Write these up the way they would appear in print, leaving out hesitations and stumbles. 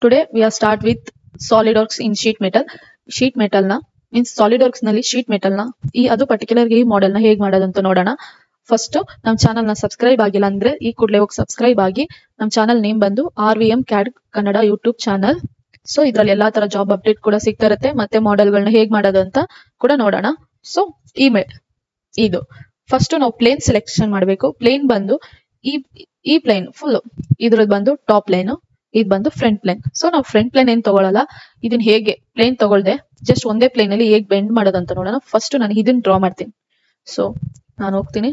Today we are start with SolidWorks in sheet metal. Sheet metal na means SolidWorks ನಲ್ಲಿ sheet metal na ಅದು particular ಈ model ನ ಹೇಗೆ ಮಾಡೋದು ಅಂತ ನೋಡೋಣ. ಫಸ್ಟ್ ನಮ್ಮ ಚಾನೆಲ್ ನ ಸಬ್ಸ್ಕ್ರೈಬ್ ಆಗಿಲ್ಲ ಅಂದ್ರೆ ಈ ಕೂಡಲೇ ಹೋಗಿ ಸಬ್ಸ್ಕ್ರೈಬ್ ಆಗಿ. ನಮ್ಮ ಚಾನೆಲ್ ನೇಮ್ ಬಂದು RVM CAD Kannada YouTube channel. So ಇದ್ರಲ್ಲಿ ಎಲ್ಲಾ ತರ ಜಾಬ್ ಅಪ್ಡೇಟ್ ಕೂಡ ಸಿಗ್ತಾ ಇರುತ್ತೆ, ಮತ್ತೆ ಮಾಡೆಲ್ ಗಳನ್ನ ಹೇಗೆ ಮಾಡೋದು ಅಂತ ಕೂಡ ನೋಡೋಣ. ಸೊ ಇದು ಫಸ್ಟ್ ನಾವು ಪ್ಲೇನ್ ಸೆಲೆಕ್ಷನ್ ಮಾಡಬೇಕು. ಪ್ಲೇನ್ ಬಂದು ಈ ಪ್ಲೇನ್ ಫುಲ್ ಇದ್ರದ್ದು ಬಂದು ಟಾಪ್ ಪ್ಲೇನ್, ಇದು ಬಂದು ಫ್ರಂಟ್ ಪ್ಲೇನ್. ಸೊ ನಾವು ಫ್ರಂಟ್ ಪ್ಲೇನ್ ಏನ್ ತಗೊಳ್ಳಲ್ಲ, ಇದನ್ನ ಹೇಗೆ ಪ್ಲೇನ್ ತಗೊಳ್ದೆ ಜಸ್ಟ್ ಒಂದೇ ಪ್ಲೇನ್ ಅಲ್ಲಿ ಹೇಗೆ ಬೆಂಡ್ ಮಾಡೋದು ಅಂತ ನೋಡೋಣ. ಫಸ್ಟ್ ನಾನು ಇದನ್ನ ಡ್ರಾ ಮಾಡ್ತೀನಿ. ಸೊ ನಾನು ಹೋಗ್ತೀನಿ,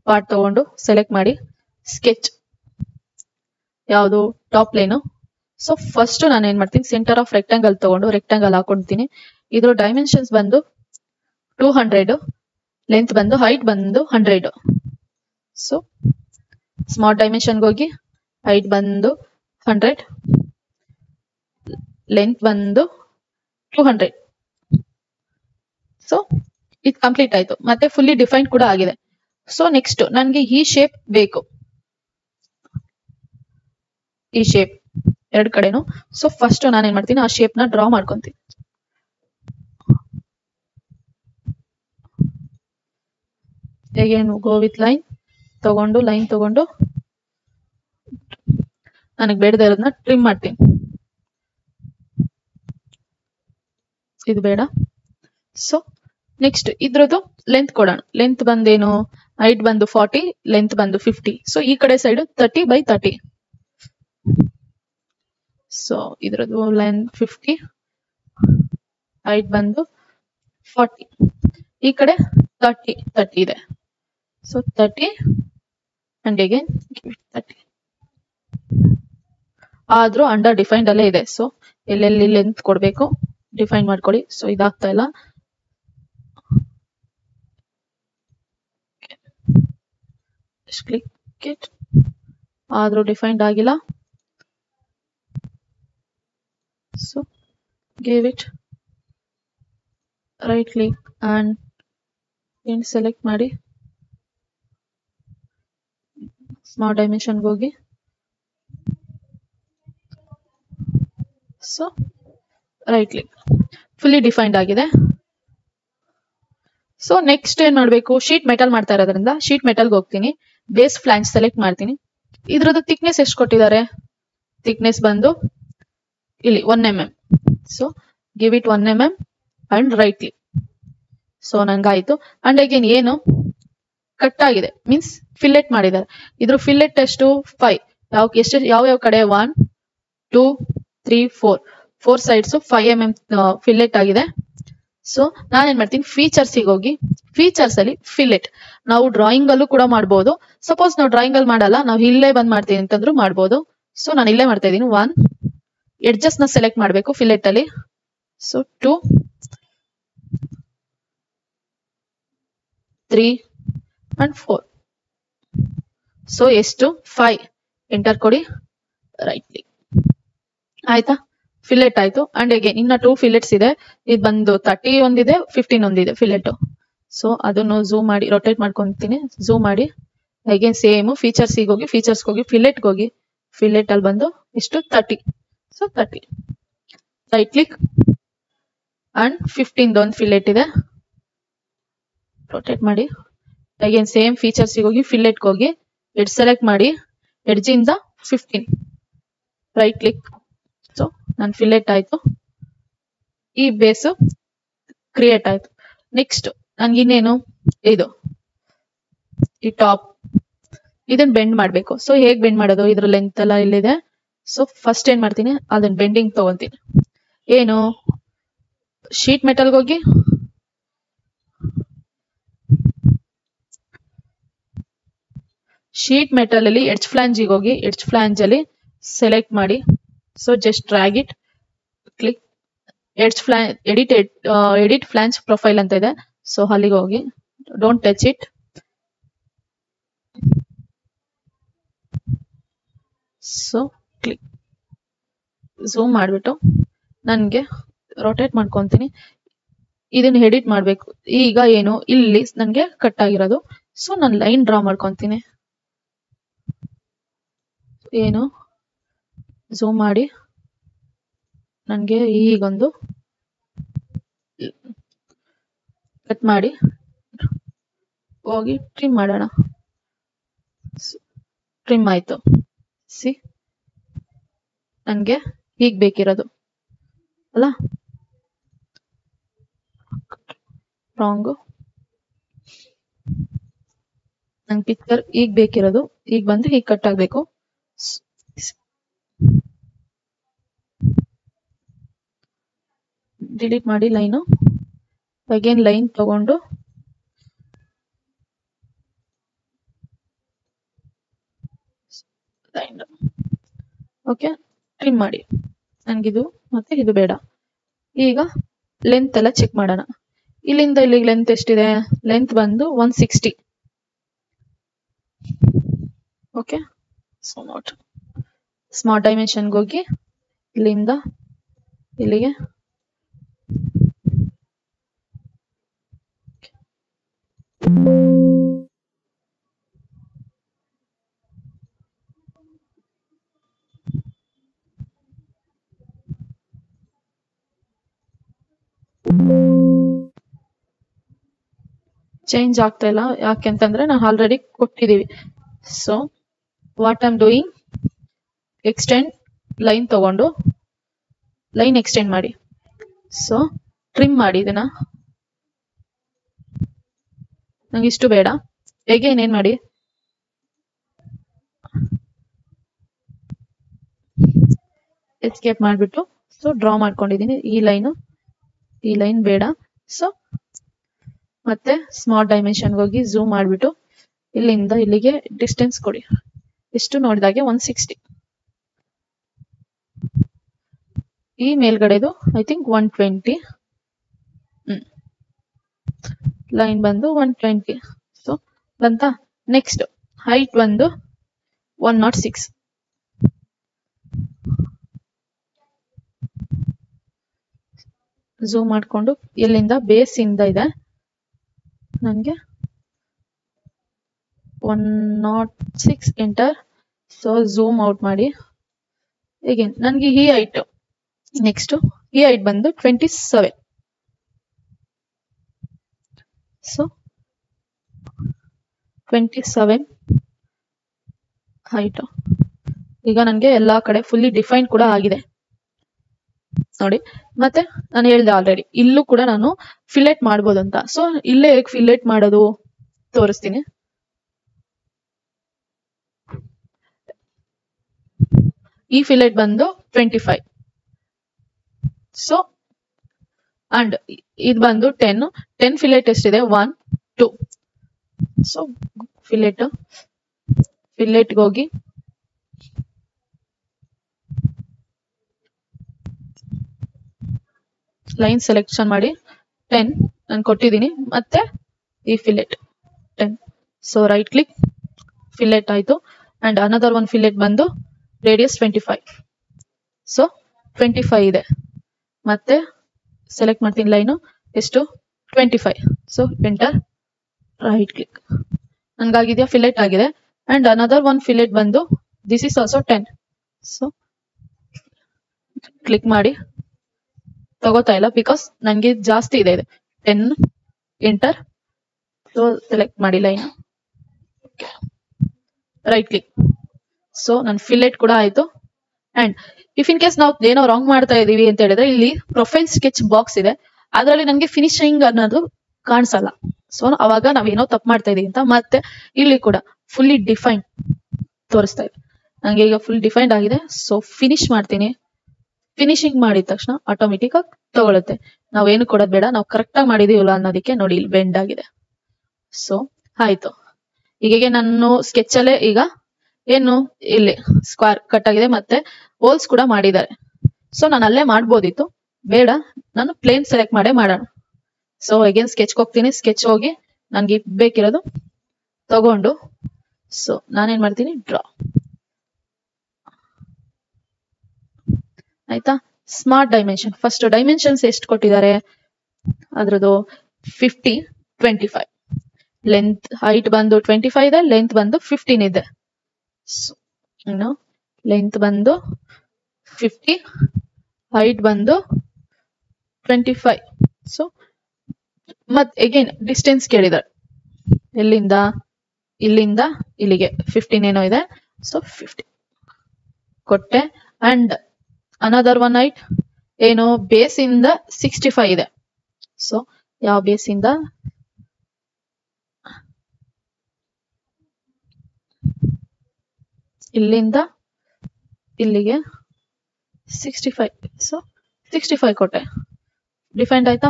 ಪಾರ್ಟ್ ತಗೊಂಡು ಸೆಲೆಕ್ಟ್ ಮಾಡಿ, ಸ್ಕೆಚ್ ಯಾವುದು ಟಾಪ್ ಪ್ಲೇನ್. ಸೊ ಫಸ್ಟ್ ನಾನು ಏನ್ ಮಾಡ್ತೀನಿ, ಸೆಂಟರ್ ಆಫ್ ರೆಕ್ಟಾಂಗಲ್ ತಗೊಂಡು ರೆಕ್ಟಾಂಗಲ್ ಹಾಕೊಳ್ತೀನಿ. ಇದ್ರ ಡೈಮೆನ್ಷನ್ಸ್ ಬಂದು 200, ಲೆಂತ್ ಬಂದು ಹೈಟ್ ಬಂದು 100. ಸೊ ಸ್ಮಾರ್ಟ್ ಡೈಮೆನ್ಷನ್ ಹೋಗಿ ಹೈಟ್ ಬಂದು 100, ಲೆಂತ್ ಬಂದು 200. ಸೊ ಇದು ಕಂಪ್ಲೀಟ್ ಆಯ್ತು, ಮತ್ತೆ ಫುಲ್ಲಿ ಡಿಫೈನ್ಡ್ ಕೂಡ ಆಗಿದೆ. ಸೊ ನೆಕ್ಸ್ಟ್ ನನ್ಗೆ ಈ ಶೇಪ್ ಬೇಕು, ಈ ಶೇಪ್ ಎರಡು ಕಡೆನು. ಸೊ ಫಸ್ಟ್ ನಾನು ಏನ್ ಮಾಡ್ತೀನಿ, ಆ ಶೇಪ್ ನ ಡ್ರಾ ಮಾಡ್ಕೊಂತೀನಿ. ಹೇಗೇನು ಗೋ ವಿತ್ ಲೈನ್ ತಗೊಂಡು ನನಗೆ ಬೇಡದ ಇರೋದನ್ನ ಟ್ರಿಮ್ ಮಾಡ್ತೀನಿ. ಇದು ಬೇಡ. ಸೊ ನೆಕ್ಸ್ಟ್ ಇದ್ರದ್ದು ಲೆಂತ್ ಕೊಡೋಣ. ಲೆಂತ್ ಬಂದೇನು, ಹೈಟ್ ಬಂದು 40, ಲೆಂತ್ ಬಂದು 50. ಸೊ ಈ ಕಡೆ ಸೈಡ್ 30/30. ಸೊ ಇದ್ರದ್ದು ಲೆಂತ್ 50, ಹೈಟ್ ಬಂದು 40, ಈ ಕಡೆ 30 ಇದೆ. So 30 and again 30. ಆದ್ರೂ ಅಂಡರ್ ಡಿಫೈನ್ಡ್ ಅಲ್ಲೇ ಇದೆ. ಸೊ ಎಲ್ಲೆಲ್ಲಿ ಲೆಂತ್ ಕೊಡ್ಬೇಕು ಡಿಫೈನ್ ಮಾಡ್ಕೊಳ್ಳಿ. ಸೊ ಇದಾಗ್ತಾ ಇಲ್ಲ, ಕ್ಲಿಕ್ ಇಟ್. ಆದ್ರೂ ಡಿಫೈನ್ಡ್ ಆಗಿಲ್ಲ. So give it right click and select ಮಾಡಿ, ಸ್ಮಾರ್ಟ್ ಡೈಮೆನ್ಷನ್ ಹೋಗಿ. So right click, fully defined ಆಗಿದೆ. ಸೊ ನೆಕ್ಸ್ಟ್ ಏನ್ ಮಾಡ್ಬೇಕು, ಶೀಟ್ ಮೆಟಲ್ ಮಾಡ್ತಾ ಇರೋದ್ರಿಂದ ಶೀಟ್ ಮೆಟಲ್ಗೆ ಹೋಗ್ತೀನಿ, ಬೇಸ್ ಫ್ಲಾಂಜ್ ಸೆಲೆಕ್ಟ್ ಮಾಡ್ತೀನಿ. ಇದ್ರದ್ದು ಥಿಕ್ನೆಸ್ ಎಷ್ಟು ಕೊಟ್ಟಿದ್ದಾರೆ, ಥಿಕ್ನೆಸ್ ಬಂದು ಇಲ್ಲಿ 1 mm. So give it 1 mm and right click. So ನಂಗಾಯ್ತು. ಅಂಡ್ ಅಗೇನ್ ಏನು ಕಟ್ ಆಗಿದೆ ಮೀನ್ಸ್ ಫಿಲ್ಲೆಟ್ ಮಾಡಿದ್ದಾರೆ. ಇದ್ರ ಫಿಲ್ಲೆಟ್ ಎಷ್ಟು 5. ಯಾವ ಕಡೆ 1 2 3 4 ಸೈಡ್ಸ್ 5 mm ಫಿಲ್ಲೆಟ್ ಆಗಿದೆ. ಸೊ ನಾನೇನ್ ಮಾಡ್ತೀನಿ, ಫೀಚರ್ಸ್ ಹೋಗಿ, ಫೀಚರ್ಸ್ ಅಲ್ಲಿ ಫಿಲ್ಲೆಟ್ ನಾವು ಡ್ರಾಯಿಂಗ್ ಅಲ್ಲೂ ಕೂಡ ಮಾಡಬಹುದು. ಸಪೋಸ್ ನಾವು ಡ್ರಾಯಿಂಗ್ ಅಲ್ಲಿ ಮಾಡಲ್ಲ, ನಾವು ಇಲ್ಲೇ ಬಂದ್ ಮಾಡ್ತೀನಿ ಅಂತಂದ್ರು ಮಾಡಬಹುದು. ಸೊ ನಾನು ಇಲ್ಲೇ ಮಾಡ್ತಾ ಇದ್ದೀನಿ. 1 ಎಡ್ಜಸ್ ನ ಸೆಲೆಕ್ಟ್ ಮಾಡಬೇಕು ಫಿಲ್ಲೆಟ್ ಅಲ್ಲಿ. So 2 3 and 4. ಸೊ ಎಷ್ಟು 5. ಎಂಟರ್ ಕೊಡಿ, ರೈಟ್ ಕ್ಲಿಕ್. ಆಯ್ತಾ, ಫಿಲ್ಲೆಟ್ ಆಯ್ತು. ಅಂಡ್ ಅಗೇನ್ ಇನ್ನ 2 ಫಿಲ್ಲೆಟ್ಸ್ ಇದೆ. ಇದು ಬಂದು 30 ಒಂದಿದೆ, 15 ಒಂದಿದೆ ಫಿಲ್ಲೆಟ್. ಸೊ ಅದನ್ನು ಝೂಮ್ ಮಾಡಿ ರೊಟೇಟ್ ಮಾಡ್ಕೊಂತೀನಿ. ಝೂಮ್ ಮಾಡಿ ಅಗೇನ್ ಸೇಮ್ ಫೀಚರ್ಸ್ ಹೋಗಿ, ಫಿಲ್ಲೆಟ್ ಹೋಗಿ, ಫಿಲ್ಲೆಟ್ ಅಲ್ಲಿ ಬಂದು ಎಷ್ಟು 30. ಸೊ 30 ರೈಟ್ ಕ್ಲಿಕ್ ಅಂಡ್ 15 ಒಂದು ಫಿಲ್ಲೆಟ್ ಇದೆ, ರೊಟೇಟ್ ಮಾಡಿ. ಅಗೇನ್ ಸೇಮ್ ಫೀಚರ್ಸ್ ಹೋಗಿ, ಫಿಲ್ಲೆಟ್ ಹೋಗಿ, ಎಡ್ಜ್ ಸೆಲೆಕ್ಟ್ ಮಾಡಿ, ಎಡ್ಜ್ ಇಂದ 15 ರೈಟ್ ಕ್ಲಿಕ್. ಸೊ ನನ್ ಫಿಲ್ಲೆಟ್ ಆಯ್ತು, ಈ ಬೇಸ್ ಕ್ರಿಯೇಟ್ ಆಯ್ತು. ನೆಕ್ಸ್ಟ್ ನನ್ಗೆ ಇನ್ನೇನು, ಇದು ಈ ಟಾಪ್ ಇದನ್ನ ಬೆಂಡ್ ಮಾಡ್ಬೇಕು. ಸೊ ಹೇಗ್ ಬೆಂಡ್ ಮಾಡೋದು, ಇದ್ರ ಲೆಂತ್ ಎಲ್ಲ ಇಲ್ಲಿದೆ. ಸೊ ಫಸ್ಟ್ ಏನ್ ಮಾಡ್ತೀನಿ, ಅದನ್ನ ಬೆಂಡಿಂಗ್ ತಗೊಂತೀನಿ. ಏನು ಶೀಟ್ ಮೆಟಲ್ಗೆ ಹೋಗಿ, ಶೀಟ್ ಮೆಟಲ್ ಅಲ್ಲಿ ಎಡ್ಜ್ ಫ್ಲಾಂಜಿಗೆ ಹೋಗಿ, ಎಡ್ಜ್ ಫ್ಲಾಂಜ್ ಅಲ್ಲಿ ಸೆಲೆಕ್ಟ್ ಮಾಡಿ. So just drag it, click, edit flange profile ಅಂತ ಇದೆ. ಸೊ ಅಲ್ಲಿಗೆ ಹೋಗಿ, don't touch it. So click, zoom ಮಾಡ್ಬಿಟ್ಟು ನನ್ಗೆ ರೊಟೇಟ್ ಮಾಡ್ಕೊಂತೀನಿ. ಇದನ್ನ ಎಡಿಟ್ ಮಾಡ್ಬೇಕು. ಈಗ ಏನು ಇಲ್ಲಿ ನನ್ಗೆ ಕಟ್ ಆಗಿರೋದು. ಸೊ ನಾನು ಲೈನ್ ಡ್ರಾ ಮಾಡ್ಕೊಂತೀನಿ. ಏನು ಝೂಮ್ ಮಾಡಿ ನನಗೆ ಈಗೊಂದು ಕಟ್ ಮಾಡಿ ಹೋಗಿ ಟ್ರಿಮ್ ಮಾಡೋಣ. ಟ್ರಿಮ್ ಆಯ್ತು. ಸಿ ನನಗೆ ಹೀಗೆ ಬೇಕಿರೋದು ಅಲ್ಲ, ರಾಂಗು. ನಂಗೆ ಪಿಕ್ಚರ್ ಈಗ ಬೇಕಿರೋದು ಈಗ ಬಂದು ಹೀಗೆ ಕಟ್ ಆಗ್ಬೇಕು. ಡಿಲೀಟ್ ಮಾಡಿ ಲೈನು, ಅಗೇನ್ ಲೈನ್ ತಗೊಂಡು ಲೈನ್ ಓಕೆ ಟ್ರಿಮ್ ಮಾಡಿ. ನನಗಿದು ಮತ್ತೆ ಇದು ಬೇಡ. ಈಗ ಲೆಂತ್ ಎಲ್ಲ ಚೆಕ್ ಮಾಡೋಣ. ಇಲ್ಲಿಂದ ಇಲ್ಲಿಗೆ ಲೆಂತ್ ಎಷ್ಟಿದೆ? ಲೆಂತ್ ಬಂದು 160. ಓಕೆ, ಸೊ ನಾಟ್ ಸ್ಮಾರ್ಟ್ ಡೈಮೆನ್ಷನ್ಗೆ ಹೋಗಿ ಇಲ್ಲಿಂದ ಇಲ್ಲಿಗೆ ಚೇಂಜ್ ಆಗ್ತಾ ಇಲ್ಲ. ಯಾಕೆಂತಂದ್ರೆ ನಾವು ಆಲ್ರೆಡಿ ಕೊಟ್ಟಿದೀವಿ. So what I am doing, extend line ತಗೊಂಡು ಲೈನ್ ಎಕ್ಸ್ಟೆಂಡ್ ಮಾಡಿ. ಸೊ ಟ್ರಿಮ್ ಮಾಡಿ ಇದನ್ನ. ನಂಗೆ ಇಷ್ಟು ಬೇಡ. ಹೇಗೆ ಏನ್ ಮಾಡಿ ಎಸ್ಕೇಪ್ ಮಾಡ್ಬಿಟ್ಟು ಸೊ ಡ್ರಾ ಮಾಡ್ಕೊಂಡಿದೀನಿ. ಈ ಲೈನ್ ಬೇಡ. ಸೊ ಮತ್ತೆ ಸ್ಮಾರ್ಟ್ ಡೈಮೆನ್ಷನ್ಗೆ ಹೋಗಿ ಝೂಮ್ ಮಾಡ್ಬಿಟ್ಟು ಇಲ್ಲಿಂದ ಇಲ್ಲಿಗೆ ಡಿಸ್ಟೆನ್ಸ್ ಕೊಡಿ. ಎಷ್ಟು ನೋಡಿದಾಗೆ 160. ಈ ಮೇಲ್ಗಡೆದು ಐ ಥಿಂಕ್ 120. ಲೈನ್ ಬಂದು 120. ಸೊ ಬಂತ. ನೆಕ್ಸ್ಟ್ ಹೈಟ್ ಬಂದು 106. ಝೂಮ್ ಮಾಡ್ಕೊಂಡು ಎಲ್ಲಿಂದ ಬೇಸ್ ಇಂದ ಇದೆ ನನಗೆ 106 ಎಂಟರ್. ಸೊ ಝೂಮ್ ಔಟ್ ಮಾಡಿ. ಹೇಗೆ ನನಗೆ ಈ ಹೈಟ್, ನೆಕ್ಸ್ಟ್ ಈ ಹೈಟ್ ಬಂದು 27. So 27 height. ಈಗ ನನಗೆ ಎಲ್ಲಾ ಕಡೆ ಫುಲ್ಲಿ ಡಿಫೈನ್ ಕೂಡ ಆಗಿದೆ ನೋಡಿ. ಮತ್ತೆ ನಾನು ಹೇಳಿದೆ ಆಲ್ರೆಡಿ ಇಲ್ಲೂ ಕೂಡ ನಾನು ಫಿಲೆಟ್ ಮಾಡ್ಬೋದು ಅಂತ. ಸೊ ಇಲ್ಲೇ ಹೇಗೆ ಫಿಲೆಟ್ ಮಾಡೋದು ತೋರಿಸ್ತೀನಿ. ಈ ಫಿಲೆಟ್ ಬಂದು 25. ಸೊ ಅಂಡ್ ಇದು ಬಂದು 10 ಫಿಲೆಟ್ ಎಷ್ಟಿದೆ? 1 2. ಸೊ ಫಿಲೆಟ್ಗೆ ಹೋಗಿ ಲೈನ್ ಸೆಲೆಕ್ಷನ್ ಮಾಡಿ 10 ನಾನು ಕೊಟ್ಟಿದ್ದೀನಿ. ಮತ್ತೆ ಈ fillet 10. So right click, fillet ಆಯ್ತು. ಅಂಡ್ ಅನದರ್ ಒನ್ ಫಿಲೆಟ್ ಬಂದು ರೇಡಿಯಸ್ 25. ಸೊ 25 ಇದೆ. ಮತ್ತೆ ಸೆಲೆಕ್ಟ್ ಮಾಡ್ತೀನಿ ಲೈನು ಎಷ್ಟು? 25. So enter, right click. ನನ್ಗಾಗಿದೆಯಾ? ಫಿಲೆಟ್ ಆಗಿದೆ. ಅಂಡ್ ಅನದರ್ ಒನ್ ಫಿಲೆಟ್ ಬಂದು this is also 10. So click ಮಾಡಿ. ತಗೋತಾ ಇಲ್ಲ ಬಿಕಾಸ್ ನನಗೆ ಜಾಸ್ತಿ ಇದೆ 10. ಎಂಟರ್. ಸೊ ಸೆಲೆಕ್ಟ್ ಮಾಡಿ ಲೈನ್, ರೈಟ್ ಕ್ಲಿಕ್. ಸೊ ನನ್ನ ಫಿಲೆಟ್ ಕೂಡ ಆಯ್ತು. ಅಂಡ್ ಇಫ್ ಇನ್ ಕೇಸ್ ನಾವು ಏನೋ ರಾಂಗ್ ಮಾಡ್ತಾ ಇದೀವಿ ಅಂತ ಹೇಳಿದ್ರೆ ಇಲ್ಲಿ ಪ್ರೊಫೈಲ್ ಸ್ಕೆಚ್ ಬಾಕ್ಸ್ ಇದೆ, ಅದರಲ್ಲಿ ನನಗೆ ಫಿನಿಶಿಂಗ್ ಅನ್ನೋದು ಕಾಣಿಸಲ್ಲ. ಸೊ ಅವಾಗ ನಾವೇನೋ ತಪ್ಪು ಮಾಡ್ತಾ ಇದೀವಿ ಅಂತ. ಮತ್ತೆ ಇಲ್ಲಿ ಕೂಡ ಫುಲ್ಲಿ ಡಿಫೈನ್ ತೋರಿಸ್ತಾ ಇದೆ. ನಂಗೆ ಈಗ ಫುಲ್ ಡಿಫೈನ್ಡ್ ಆಗಿದೆ. ಸೊ ಫಿನಿಶ್ ಮಾಡ್ತೀನಿ. ಫಿನಿಶಿಂಗ್ ಮಾಡಿದ ತಕ್ಷಣ ಆಟೋಮೆಟಿಕ್ ಆಗಿ ತಗೊಳುತ್ತೆ. ನಾವೇನು ಕೊಡೋದು ಬೇಡ, ನಾವು ಕರೆಕ್ಟ್ ಆಗಿ ಮಾಡಿದೀವಲ್ಲ ಅನ್ನೋದಕ್ಕೆ ನೋಡಿ ಇಲ್ಲಿ ಬೆಂಡ್ ಆಗಿದೆ. ಸೊ ಆಯ್ತು. ಹೀಗೆ ನಾನು ಸ್ಕೆಚ್ ಅಲ್ಲೇ ಈಗ ಏನು ಇಲ್ಲಿ ಸ್ಕ್ವೇರ್ ಕಟ್ ಆಗಿದೆ, ಮತ್ತೆ ಹೋಲ್ಸ್ ಕೂಡ ಮಾಡಿದ್ದಾರೆ. ಸೊ ನಾನು ಅಲ್ಲೇ ಮಾಡ್ಬೋದಿತ್ತು, ಬೇಡ ನಾನು ಪ್ಲೇನ್ ಸೆಲೆಕ್ಟ್ ಮಾಡೇ ಮಾಡೋಣ. ಸೊ ಅಗೇನ್ ಸ್ಕೆಚ್ ಹೋಗ್ತೀನಿ. ಸ್ಕೆಚ್ ಹೋಗಿ ನನ್ಗೆ ಬೇಕಿರೋದು ತಗೊಂಡು ಸೊ ನಾನೇನ್ ಮಾಡ್ತೀನಿ, ಡ್ರಾ. ಆಯ್ತಾ? ಸ್ಮಾರ್ಟ್ ಡೈಮೆನ್ಷನ್ ಫಸ್ಟ್ ಡೈಮೆನ್ಷನ್ಸ್ ಎಷ್ಟು ಕೊಟ್ಟಿದ್ದಾರೆ ಅದ್ರದ್ದು 50 25. ಲೆಂತ್ ಹೈಟ್ ಬಂದು 25 ಇದೆ, ಲೆಂತ್ ಬಂದು 15 ಇದೆ. ಇನ್ನು ಲೆಂತ್ ಬಂದು 50, ಹೈಟ್ ಬಂದು 25. ಸೊ ಮತ್ ಅಗೇನ್ ಡಿಸ್ಟೆನ್ಸ್ ಕೇಳಿದಾರೆ, ಇಲ್ಲಿಂದ ಇಲ್ಲಿಗೆ 15 ಏನೋ ಇದೆ. ಸೊ 50 ಕೊಟ್ಟೆ. ಅಂಡ್ ಅನದರ್ ಒನ್ ಹೈಟ್ ಏನು ಬೇಸ್ ಇಂದ 65 ಇದೆ. ಸೊ ಯಾವ ಬೇಸ್ ಇಂದ ಇಲ್ಲಿಂದ ಇಲ್ಲಿಗೆ 65. ಸೊ 65 ಕೊಟ್ಟೆ. ಡಿಫೈನ್ಡ್ ಆಯ್ತಾ?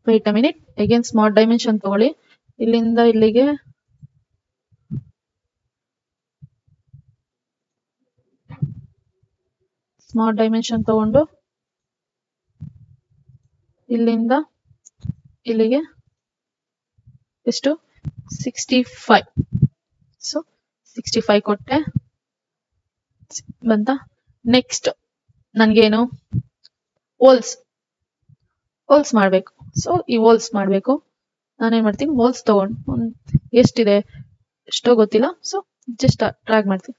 Wait a minute, again smart dimension ತಗೊಳ್ಳಿ. ಇಲ್ಲಿಂದ ಇಲ್ಲಿಗೆ ಸ್ಮಾರ್ಟ್ ಡೈಮೆನ್ಷನ್ ತಗೊಂಡು ಇಲ್ಲಿಂದ ಇಲ್ಲಿಗೆ ಎಷ್ಟು 65. ಸೊ 65 ಕೊಟ್ಟೆ ಬಂತ. ನೆಕ್ಸ್ಟ್ ನನ್ಗೇನು ಹೋಲ್ಸ್ ಮಾಡ್ಬೇಕು. ಸೊ ಈ ಹೋಲ್ಸ್ ಮಾಡ್ಬೇಕು. ನಾನೇನ್ ಮಾಡ್ತೀನಿ, ಹೋಲ್ಸ್ ತಗೊಂಡು ಎಷ್ಟಿದೆ ಎಷ್ಟೋ ಗೊತ್ತಿಲ್ಲ. ಸೊ ಜಸ್ಟ್ ಟ್ರ್ಯಾಕ್ ಮಾಡ್ತೀನಿ.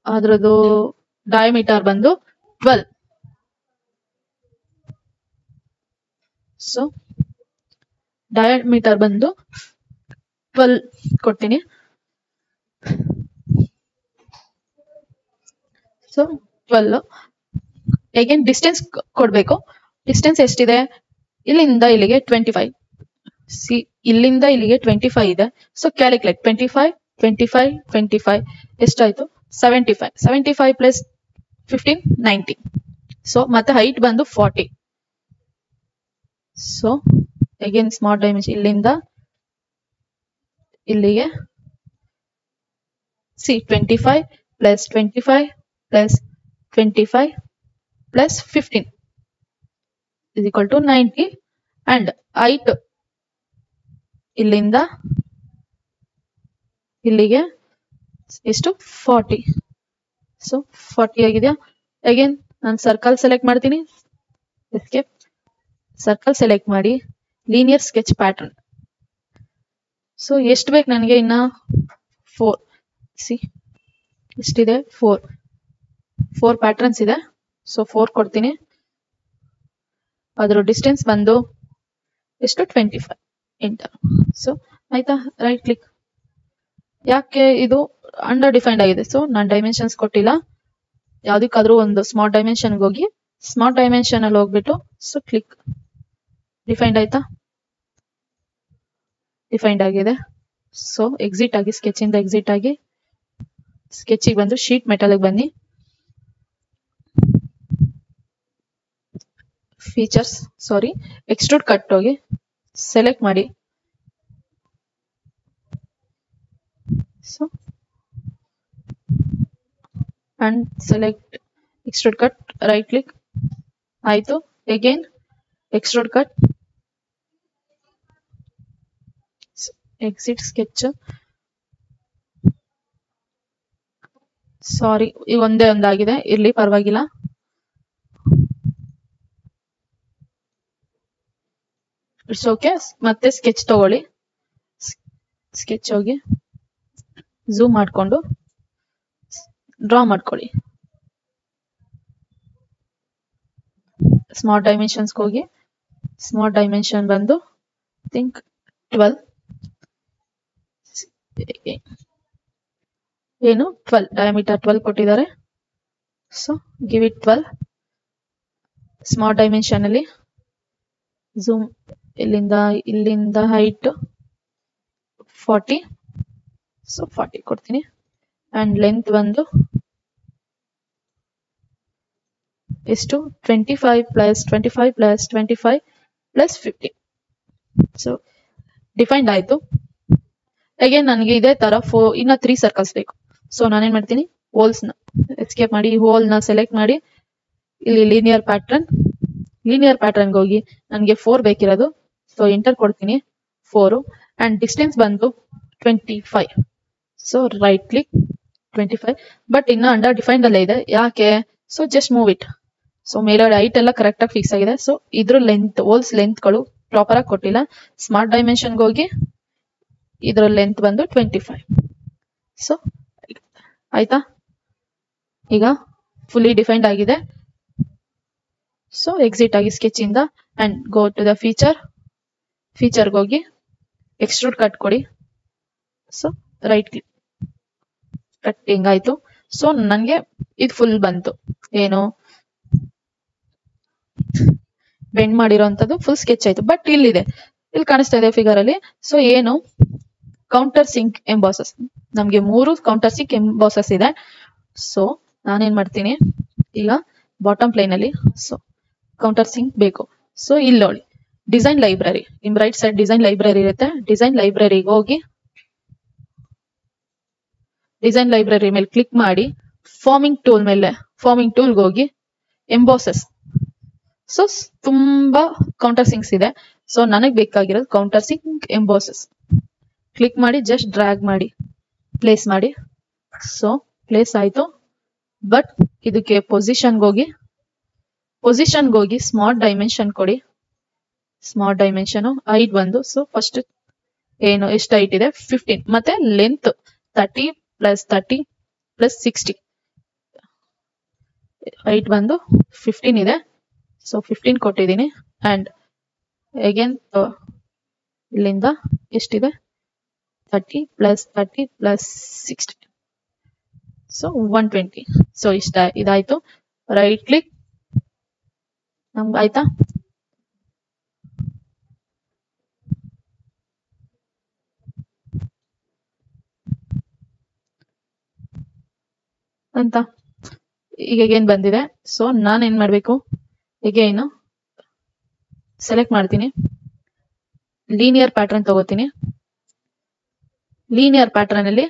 ಅದ್ರದ್ದು ಡಯಾಮೀಟರ್ ಬಂದು 12. ಸೊ ಡಯಾಮೀಟರ್ ಬಂದು 12 ಕೊಡ್ತೀನಿ. ಸೊ 12. ಅಗೇನ್ ಡಿಸ್ಟೆನ್ಸ್ ಕೊಡ್ಬೇಕು. ಡಿಸ್ಟೆನ್ಸ್ ಎಷ್ಟಿದೆ, ಇಲ್ಲಿಂದ ಇಲ್ಲಿಗೆ 25. ಸಿ ಇಲ್ಲಿಂದ ಇಲ್ಲಿಗೆ 25 ಇದೆ. ಸೊ ಕ್ಯಾಲ್ಕುಲೇಟ್ 25 ಎಷ್ಟಾಯ್ತು 75. 75 ಪ್ಲಸ್ 15 90. ಸೊ ಮತ್ತೆ ಹೈಟ್ ಬಂದು 40. ಸೊ ಅಗೇನ್ ಸ್ಮಾರ್ಟ್ ಡೈಮೆನ್ಷನ್ ಇಲ್ಲಿಂದ ಇಲ್ಲಿಗೆ C 25 plus 25 plus 25 plus 15 is equal to 90. And height ಇಲ್ಲಿಂದ ಇಲ್ಲಿಗೆ ಎಷ್ಟು 40. ಸೊ 40 ಆಗಿದೆಯಾ? ಅಗೇನ್ ನಾನು ಸರ್ಕಲ್ ಸೆಲೆಕ್ಟ್ ಮಾಡ್ತೀನಿ. ಎಸ್ಕೇಪ್, ಸರ್ಕಲ್ ಸೆಲೆಕ್ಟ್ ಮಾಡಿ ಲೀನಿಯರ್ ಸ್ಕೆಚ್ ಪ್ಯಾಟರ್ನ್. ಸೊ ಎಷ್ಟು ಬೇಕು ನನಗೆ? ಇನ್ನ 4. ಸಿ ಎಷ್ಟಿದೆ 4 ಪ್ಯಾಟರ್ನ್ಸ್ ಇದೆ. ಸೊ 4 ಕೊಡ್ತೀನಿ. ಅದ್ರ ಡಿಸ್ಟೆನ್ಸ್ ಬಂದು ಎಷ್ಟು 25. ಎಂಟರ್. ಸೊ ಆಯ್ತಾ? Right click. ಯಾಕೆ ಇದು ಅಂಡರ್ ಡಿಫೈನ್ಡ್ ಆಗಿದೆ? ಸೊ ನಾನು ಡೈಮೆನ್ಷನ್ಸ್ ಕೊಟ್ಟಿಲ್ಲ. ಯಾವ್ದಕ್ಕಾದ್ರೂ ಒಂದು ಸ್ಮಾರ್ಟ್ ಡೈಮೆನ್ಷನ್ ಹೋಗಿ ಸ್ಮಾರ್ಟ್ ಡೈಮೆನ್ಷನ್ ಅಲ್ಲಿ ಹೋಗ್ಬಿಟ್ಟು ಸೊ ಕ್ಲಿಕ್. ಡಿಫೈನ್ಡ್ ಆಯ್ತಾ? ಡಿಫೈನ್ಡ್ ಆಗಿದೆ. ಸೊ ಎಕ್ಸಿಟ್ ಆಗಿ, ಸ್ಕೆಚ್ ಇಂದ ಎಕ್ಸಿಟ್ ಆಗಿ ಸ್ಕೆಚಿಗೆ ಬಂದು ಶೀಟ್ ಮೆಟಲ್ ಬನ್ನಿ. ಫೀಚರ್ಸ್ ಎಕ್ಸ್ಟ್ರೂಡ್ ಕಟ್ ಹೋಗಿ ಸೆಲೆಕ್ಟ್ ಮಾಡಿ. So and select extrude cut, right click ಆಯ್ತು. Again extrude cut, exit sketch. Sorry, ಈಗ ಒಂದೇ ಒಂದಾಗಿದೆ, ಇರ್ಲಿ ಪರವಾಗಿಲ್ಲ. It's okay. ಮತ್ತೆ ಸ್ಕೆಚ್ ತಗೊಳ್ಳಿ. ಸ್ಕೆಚ್ ಹೋಗಿ ಝೂಮ್ ಮಾಡ್ಕೊಂಡು ಡ್ರಾ ಮಾಡ್ಕೊಳ್ಳಿ. ಸ್ಮಾರ್ಟ್ ಡೈಮೆನ್ಷನ್ಸ್ ಹೋಗಿ ಸ್ಮಾರ್ಟ್ ಡೈಮೆನ್ಷನ್ ಬಂದು ಥಿಂಕ್ 12 ಏನು 12 ಡಯಾಮೀಟರ್ 12 ಕೊಟ್ಟಿದ್ದಾರೆ. So give it 12. Smart dimension ಅಲ್ಲಿ ಝೂಮ್ ಇಲ್ಲಿಂದ ಹೈಟ್ 40. ಸೊ 40 ಕೊಡ್ತೀನಿ. ಅಂಡ್ ಲೆಂತ್ ಬಂದು ಎಷ್ಟು 25 plus 25 plus 25 plus 50. So defined ಆಯ್ತು. ಅಗೇನ್ ನನಗೆ ಇದೇ ತರ ಇನ್ನ 3 ಸರ್ಕಲ್ಸ್ ಬೇಕು. ಸೊ ನಾನೇನ್ ಮಾಡ್ತೀನಿ, ಹೋಲ್ಸ್ ನ ಎಸ್ಕೇಪ್ ಮಾಡಿ ಹೋಲ್ ನ ಸೆಲೆಕ್ಟ್ ಮಾಡಿ ಇಲ್ಲಿ ಲೀನಿಯರ್ ಪ್ಯಾಟರ್ನ್ ಹೋಗಿ ನನಗೆ 4 ಬೇಕಿರೋದು. ಸೊ ಎಂಟರ್ ಕೊಡ್ತೀನಿ 4. ಅಂಡ್ ಡಿಸ್ಟೆನ್ಸ್ ಬಂದು 25. So right click 25. ಬಟ್ ಇನ್ನ ಅಂಡರ್ ಡಿಫೈನ್ಡ್ ಅಲ್ಲೇ ಇದೆ. ಯಾಕೆ? So just move it. So ಮೇಲ್ಗಡೆ ಹೈಟ್ ಎಲ್ಲ ಕರೆಕ್ಟ್ ಆಗಿ ಫಿಕ್ಸ್ ಆಗಿದೆ. ಸೊ ಇದ್ರ ಲೆಂತ್ ಹೋಲ್ಸ್ ಲೆಂತ್ಗಳು ಪ್ರಾಪರ್ ಆಗಿ ಕೊಟ್ಟಿಲ್ಲ. ಸ್ಮಾರ್ಟ್ ಡೈಮೆನ್ಷನ್ಗೆ ಹೋಗಿ ಇದ್ರ ಲೆಂತ್ ಬಂದು 25. ಸೊ ಆಯ್ತಾ, ಈಗ ಫುಲ್ಲಿ ಡಿಫೈನ್ಡ್ ಆಗಿದೆ. ಸೊ ಎಕ್ಸಿಟ್ ಆಗಿ ಸ್ಕೆಚ್ ಇಂದ ಅಂಡ್ ಗೋ ಟು ದ ಫೀಚರ್ಗೆ ಹೋಗಿ ಎಕ್ಸ್ಟ್ರೂಡ್ ಕಟ್ ಕೊಡಿ. ಸೊ ರೈಟ್ ಕ್ಲಿಕ್, ಕಟ್ ಹಿಂಗಾಯ್ತು. ಸೊ ನನ್ಗೆ ಇದು ಫುಲ್ ಬಂತು, ಏನು ಬೆಂಡ್ ಮಾಡಿರೋಂಥದ್ದು ಫುಲ್ ಸ್ಕೆಚ್ ಆಯ್ತು. ಬಟ್ ಇಲ್ಲಿ ಕಾಣಿಸ್ತಾ ಇದೆ ಫಿಗರ್ ಅಲ್ಲಿ. ಸೊ ಏನು ಕೌಂಟರ್ ಸಿಂಕ್ ಎಂಬಾಸಸ್, ನಮ್ಗೆ 3 ಕೌಂಟರ್ ಸಿಂಕ್ ಎಂಬಾಸಸ್ ಇದೆ. ಸೊ ನಾನೇನ್ ಮಾಡ್ತೀನಿ ಈಗ ಬಾಟಮ್ ಪ್ಲೇನ್ ಅಲ್ಲಿ ಸೊ ಕೌಂಟರ್ ಸಿಂಕ್ ಬೇಕು. ಸೊ ಇಲ್ಲಿ ನೋಡಿ ಡಿಸೈನ್ ಲೈಬ್ರರಿ, ನಿಮ್ ರೈಟ್ ಸೈಡ್ ಡಿಸೈನ್ ಲೈಬ್ರರಿ ಇರುತ್ತೆ. ಡಿಸೈನ್ ಲೈಬ್ರರಿಗೆ ಹೋಗಿ ಡಿಸೈನ್ ಲೈಬ್ರರಿ ಮೇಲೆ ಕ್ಲಿಕ್ ಮಾಡಿ ಫಾರ್ಮಿಂಗ್ ಟೂಲ್ ಮೇಲೆ ಫಾರ್ಮಿಂಗ್ ಟೂಲ್ಗೆ ಹೋಗಿ ಎಂಬಾಸಸ್. ಸೊ ತುಂಬಾ ಕೌಂಟರ್ ಸಿಂಕ್ಸ್ ಇದೆ. ಸೊ ನನಗ್ ಬೇಕಾಗಿರೋದು ಕೌಂಟರ್ ಸಿಂಕ್ ಎಂಬಾಸಸ್. ಕ್ಲಿಕ್ ಮಾಡಿ ಜಸ್ಟ್ ಡ್ರ್ಯಾಗ್ ಮಾಡಿ ಪ್ಲೇಸ್ ಮಾಡಿ. ಸೊ ಪ್ಲೇಸ್ ಆಯ್ತು. ಬಟ್ ಇದಕ್ಕೆ ಪೊಸಿಷನ್ಗೆ ಹೋಗಿ ಸ್ಮಾರ್ಟ್ ಡೈಮೆನ್ಷನ್ ಕೊಡಿ. ಸ್ಮಾರ್ಟ್ ಡೈಮೆನ್ಷನ್ ಹೈಟ್ ಬಂದು ಸೊ ಫಸ್ಟ್ ಏನು ಎಷ್ಟು ಹೈಟ್ ಇದೆ 15 ಮತ್ತೆ ಲೆಂತ್ 30 + 60 ಹೈಟ್ ಬಂದು 15 ಇದೆ. ಸೊ 15 ಕೊಟ್ಟಿದ್ದೀನಿ. ಅಂಡ್ ಅಗೇನ್ ಇಲ್ಲಿಂದ ಎಷ್ಟಿದೆ 30 + 60 ಸೊ 120. ಸೊ ಇದಾಯ್ತು. ರೈಟ್ ಕ್ಲಿಕ್ ನಮ್ಗೆ ಆಯ್ತಾ. ಅಂತ ಈಗ ಏನ್ ಬಂದಿದೆ. ಸೊ ನಾನೇನ್ ಮಾಡ್ಬೇಕು, ಈಗ ಏನು ಸೆಲೆಕ್ಟ್ ಮಾಡ್ತೀನಿ, ಲೀನಿಯರ್ ಪ್ಯಾಟರ್ನ್ ತಗೋತೀನಿ. ಲೀನಿಯರ್ ಪ್ಯಾಟರ್ನ್ ಅಲ್ಲಿ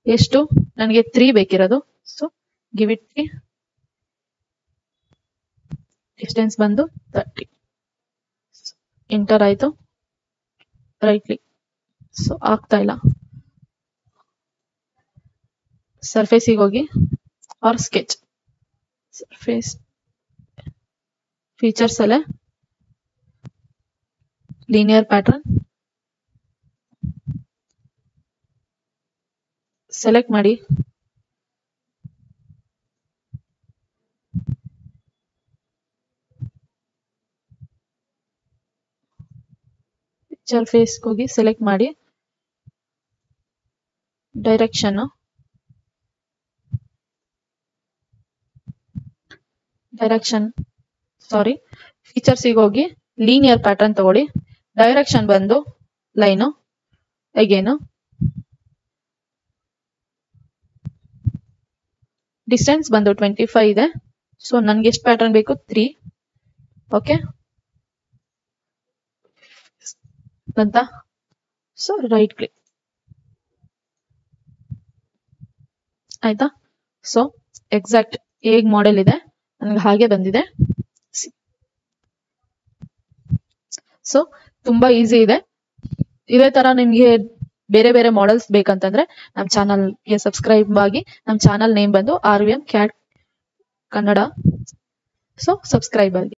ಎಷ್ಟು ನನಗೆ 3 ಬೇಕಿರೋದು. ಸೊ ಗಿವ್ ಇಟ್ 3, ಡಿಸ್ಟೆನ್ಸ್ ಬಂದು 30. ಎಂಟರ್ ಆಯ್ತು. Right click. ಸೊ ಆಗ್ತಾ ಇಲ್ಲ. ಸರ್ಫೇಸಿಗೆ ಹೋಗಿ ಆರ್ ಸ್ಕೆಚ್, ಸರ್ಫೇಸ್ ಫೀಚರ್ಸ್ ಅಲ್ಲೇ ಲೀನಿಯರ್ ಪ್ಯಾಟರ್ನ್ ಸೆಲೆಕ್ಟ್ ಮಾಡಿ. ಪಿಕ್ಚರ್ ಫೇಸ್ ಹೋಗಿ ಸೆಲೆಕ್ಟ್ ಮಾಡಿ. ಡೈರೆಕ್ಷನ್ ಫೀಚರ್ಸಿಗೆ ಹೋಗಿ ಲೀನಿಯರ್ ಪ್ಯಾಟರ್ನ್ ತಗೊಳ್ಳಿ. ಡೈರೆಕ್ಷನ್ ಬಂದು ಲೈನು, ಅಗೇನು ಡಿಸ್ಟೆನ್ಸ್ ಬಂದು 25 ಇದೆ. ಸೊ ನನ್ಗೆ ಎಷ್ಟು ಪ್ಯಾಟರ್ನ್ ಬೇಕು 3. ಓಕೆ ಅಂತ. ಸೊ ರೈಟ್ ಕ್ಲಿಕ್ ಆಯ್ತಾ. ಸೊ ಎಕ್ಸಾಕ್ಟ್ ಹೇಗ್ ಮಾಡೆಲ್ ಇದೆ ನನಗೆ ಹಾಗೆ ಬಂದಿದೆ. ಸೊ ತುಂಬಾ ಈಸಿ ಇದೆ. ಇದೇ ತರ ನಿಮ್ಗೆ ಬೇರೆ ಬೇರೆ ಮಾಡೆಲ್ಸ್ ಬೇಕಂತಂದ್ರೆ ನಮ್ಮ ಚಾನಲ್ಗೆ ಸಬ್ಸ್ಕ್ರೈಬ್ ಆಗಿ. ನಮ್ಮ ಚಾನಲ್ ನೇಮ್ ಬಂದು RVM CAD Kannada. So subscribe ಆಗಿ.